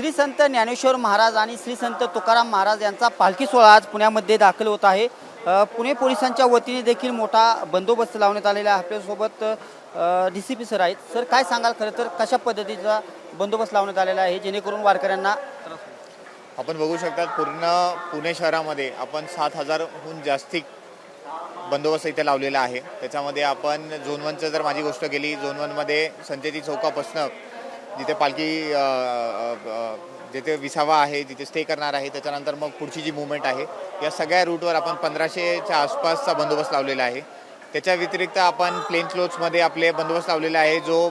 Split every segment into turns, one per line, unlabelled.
श्री संत ज्ञानेश्वर महाराज आणि श्री संत तुकाराम महाराज यांचा पालखी सोहळा आज पुण्यामध्ये दाखल होत आहे। पुणे पोलिसांच्या वतीने देखील मोठा बंदोबस्त लावण्यात आलेला आहे। आपल्यासोबत DCP सर आहेत। सर काय सांगाल, खरं तर कशा पद्धतीचा बंदोबस्त लावण्यात आलेला आहे जेणेकरून वारकऱ्यांना
आपण बघू शकतात पूर्ण पुणे शहरामध्ये आपण 7,000हून जास्ती बंदोबस्त इथे लावलेला आहे। त्याच्यामध्ये आपण झोन 1चं जर माझी गोष्ट केली, झोन 1मध्ये संचेती चौकापासून जिथे पालखी जिथे विसावा आहे, जिथे स्टे करणार आहे, त्याच्यानंतर मग पुढची जी मूवमेंट आहे, या सगळ्या रूटवर आपण 1500च्या आसपासचा बंदोबस्त लावलेला आहे। त्याच्या व्यतिरिक्त आपण प्लेन क्लोथ्समध्ये आपले बंदोबस्त लावलेला आहे, जो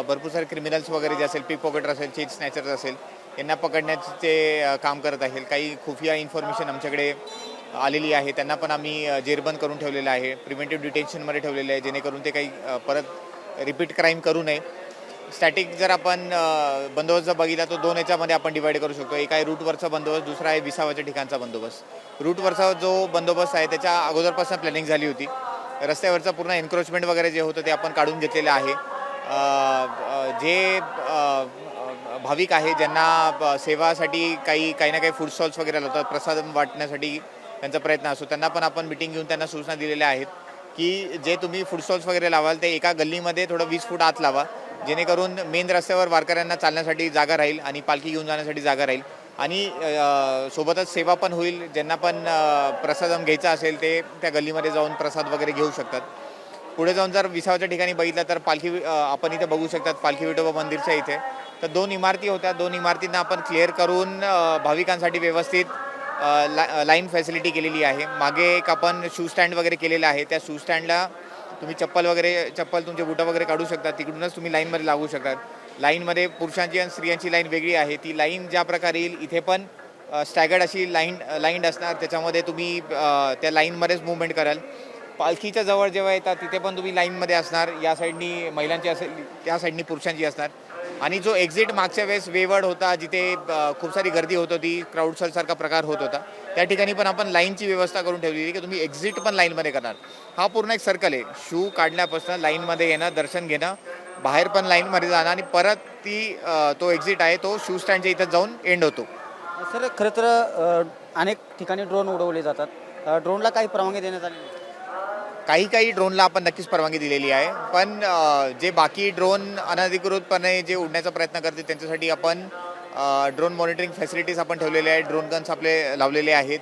भरपूर सारे क्रिमिनल्स वगैरे जे असेल, पिक पॉकेटर असेल, चेन स्नॅचर्स असेल, यांना पकडण्याचे काम करत आहे। काही खुफिया इन्फॉर्मेशन आमच्याकडे आलेली आहे, त्यांना पण आम्ही जेरबंद करून ठेवलेलं आहे, प्रिव्हेंटिव्ह डिटेन्शनमध्ये ठेवलेलं आहे, जेणेकरून ते काही परत रिपीट क्राईम करू नये। स्टॅटिक जर आपण बंदोबस्त जर बघितला तो 2 याच्यामध्ये आपण डिवाईड करू शकतो। एक आहे रूटवरचा बंदोबस्त, दुसरा आहे विसावाच्या ठिकाणचा बंदोबस्त। रूटवरचा जो बंदोबस्त आहे त्याच्या अगोदरपासून प्लॅनिंग झाली होती। रस्त्यावरचा पूर्ण एन्क्रोचमेंट वगैरे जे होतं ते आपण काढून घेतलेलं आहे। जे भाविक आहे ज्यांना सेवासाठी काही ना काही फूड स्टॉल्स वगैरे लावतात, प्रसाद वाटण्यासाठी त्यांचा प्रयत्न असतो, त्यांना पण आपण मिटिंग घेऊन त्यांना सूचना दिलेल्या आहेत की जे तुम्ही फूड स्टॉल्स वगैरे लावाल ते एका गल्लीमध्ये थोडं 20 फूट आत लावा, जेणेकरून मेन रस्त्यावर वारकऱ्यांना चालण्यासाठी जागा राहील आणि पालखी घेऊन जाण्यासाठी जागा राहील आणि सोबतच सेवा पण होईल। ज्यांना पण प्रसाद घ्यायचा असेल ते त्या गल्लीमध्ये जाऊन प्रसाद वगैरे घेऊ शकतात। पुढे जाऊन जर विसावाच्या ठिकाणी बघितलं तर पालखी आपण इथे बघू शकतात, पालखी विठोबा मंदिरच्या इथे तर 2 इमारती होत्या। 2 इमारतींना आपण क्लिअर करून भाविकांसाठी व्यवस्थित लाईन फॅसिलिटी केलेली आहे। मागे एक आपण शू स्टँड वगैरे केलेलं आहे, त्या शू स्टँडला तुम्ही चप्पल तुमचे बुटं वगैरे काढू शकता, तिकडूनच तुम्ही लाईनमध्ये लागू शकतात। लाईनमध्ये पुरुषांची आणि स्त्रियांची लाईन वेगळी आहे। ती लाईन ज्या प्रकारे येईल इथे पण स्टॅगर्ड अशी लाईन असणार, त्याच्यामध्ये तुम्ही त्या लाईनमध्येच मूवमेंट कराल। पालखीच्या जवळ जेव्हा येतात तिथे पण तुम्ही लाईनमध्ये असणार, या साईडनी महिलांची असेल, त्या साईडनी पुरुषांची असणार। आणि जो एक्झिट मागच्या वेळेस वेवर्ड होता, जिथे खूप सारी गर्दी होत होती, क्राऊडसारखा प्रकार होत होता, त्या ठिकाणी पण आपण लाईनची व्यवस्था करून ठेवलेली की तुम्ही एक्झिट पण लाईनमध्ये करणार। हा पूर्ण एक सर्कल आहे, शू काढण्यापासून लाईनमध्ये येणं, दर्शन घेणं, बाहेर पण लाईनमध्ये जाणं आणि परत तो एक्झिट आहे तो शू स्टँडच्या इथं जाऊन एंड होतो।
सर खरं तर अनेक ठिकाणी ड्रोन उडवले जातात, ड्रोनला काही परवानगी देण्यात आली नाही?
काही ड्रोनला आपण नक्कीच परवानगी दिलेली आहे, पण जे बाकी ड्रोन अनधिकृतपणे जे उडण्याचा प्रयत्न करते त्यांच्यासाठी आपण ड्रोन मॉनिटरिंग फॅसिलिटीज आपण ठेवलेल्या आहेत, ड्रोन गन्स आपले लावलेले आहेत,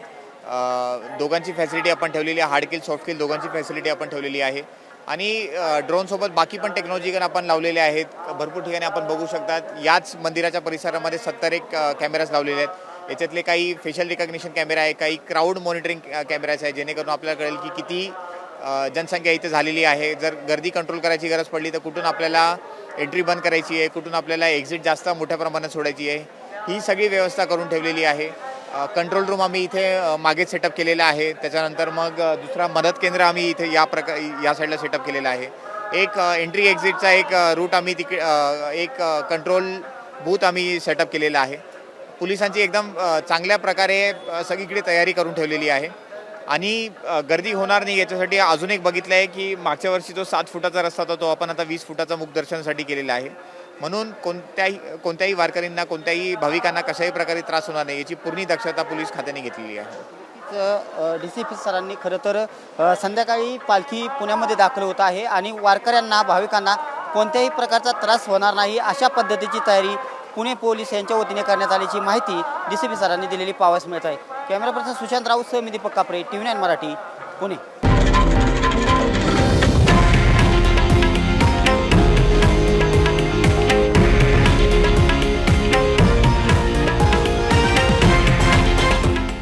दोघांची फॅसिलिटी आपण ठेवलेली आहे, हार्ड किल सॉफ्ट किल दोघांची फॅसिलिटी आपण ठेवलेली आहे आणि ड्रोनसोबत बाकी पण टेक्नॉलॉजी गन आपण लावलेले आहेत। भरपूर ठिकाणी आपण बघू शकतात, याच मंदिराच्या परिसरामध्ये 71 कॅमेराज लावलेले आहेत। याच्यातले काही फेशियल रिकग्निशन कॅमेरा आहे, काही क्राऊड मॉनिटरिंग कॅमेराज आहे, जेणेकरून आपल्याला कळेल की किती जनसंख्या इथे झालेली आहे। जर गर्दी कंट्रोल करायची गरज पडली तर कुठून आपल्याला एंट्री बंद करायची आहे, कुठून आपल्याला एक्झिट जास्त मोठ्या प्रमाणात सोडायची आहे, ही सगळी व्यवस्था करून ठेवलेली आहे। कंट्रोल रूम आम्ही इथे मागेच सेटअप केलेला आहे। त्याच्यानंतर मग दुसरा मदत केंद्र आम्ही इथे या साईडला सेटअप केलेला आहे। एक एंट्री एक्झिटचा एक रूट आम्ही एक कंट्रोल बूथ आम्ही सेटअप केलेला आहे। पोलिसांची एकदम चांगल्या प्रकारे सगळीकडे तयारी करून ठेवलेली आहे आणि गर्दी होणार नाही याच्यासाठी अजून एक बघितलं आहे की मागच्या वर्षी जो 7 फुटाचा रस्ता होता तो आपण आता 20 फुटाचा मुखदर्शनासाठी केलेला आहे। म्हणून कोणत्याही वारकऱ्यांना, कोणत्याही भाविकांना कशाही प्रकारे त्रास होणार नाही याची पूर्ण दक्षता पोलीस खात्याने घेतलेली आहे।
DCP सरांनी खरं तर संध्याकाळी पालखी पुण्यामध्ये दाखल होत आहे आणि वारकऱ्यांना, भाविकांना कोणत्याही प्रकारचा त्रास होणार नाही अशा पद्धतीची तयारी पुणे पोलीस यांच्या वतीने करण्यात आल्याची माहिती DCP सरांनी दिलेली पाहावयास मिळत आहे। कॅमेरा पर्सन सुशांत राऊत सह मी दीपक कापरे, TV9 मराठी, पुणे।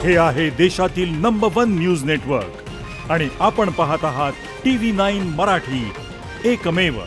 हे आहे देशातील नंबर 1 न्यूज नेटवर्क आणि आपण पाहत आहात TV9 मराठी, एकमेव।